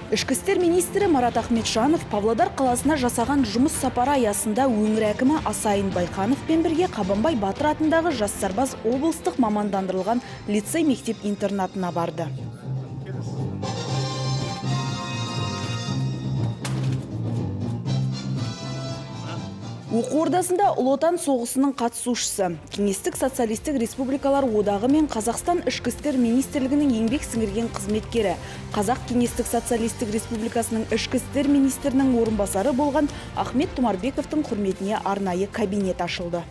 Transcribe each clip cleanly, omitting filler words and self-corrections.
Ішкі істер министрі Марат Ахметжанов Павлодар қаласына жасаған жұмыс сапары аясында өңір әкімі Асайын Байқановпен бірге Қабанбай Батыр атындағы Жас сарбаз облыстық мамандандырылған лицей мектеп-интернатына барды. Оқу ордасында Ұлы Отан соғысының қатысушысы, Кеңестік социалистік республикалар одағы мен Қазақстан ішкі істер министрлігінің еңбек сіңірген қызметкері, Қазақ Кеңестік социалистік республикасының ішкі істер министрінің орынбасары болған Ахмет Тұмарбековтың құрметіне арнайы кабинет ашылды.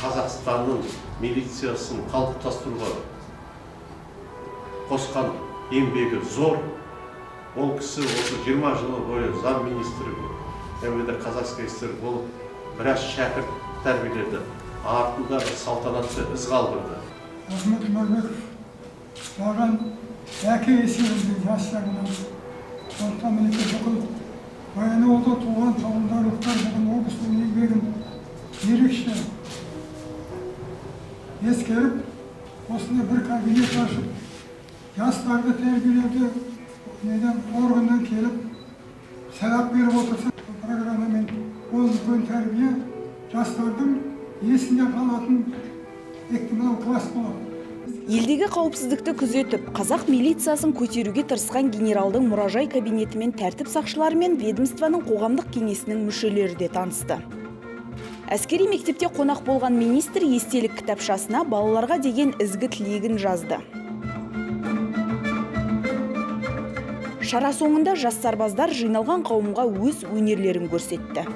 Қазақстанның милициясын қалыптастыруға қосқан еңбегі зор. Ол кісі осы 20 жылы бойы заң министрі болды. Қазақ істер болып біраз шәкірт тәрбиеледі. Артында салтанатты із қалдырды. Ахмет Тұмарбеков маған әке есебінде жас жағынан орта мектеп оқып, Баянауылда туған туғандарлықтар болған облыстың еңбегін ерекше ескеріп, осында бір кабинет ашып, жастарды тәрбиелеуде органдан келіп, сабақ беріп отырса, программамен үлкен тәрбие жастардың есінде қалатын ықтимал класс болады. Елдегі қауіпсіздікті күзетіп, қазақ милициясын көтеруге тырысқан генералдың мұражай кабинетімен тәртіп сақшылары мен ведомствоның қоғамдық кеңесінің мүшелері де танысты. Әскери мектепте қонақ болған министр естелік кітапшасына балаларға деген ізгі тілегін жазды. Шара соңында жас сарбаздар жиналған қауымға өз өнерлерін көрсетті.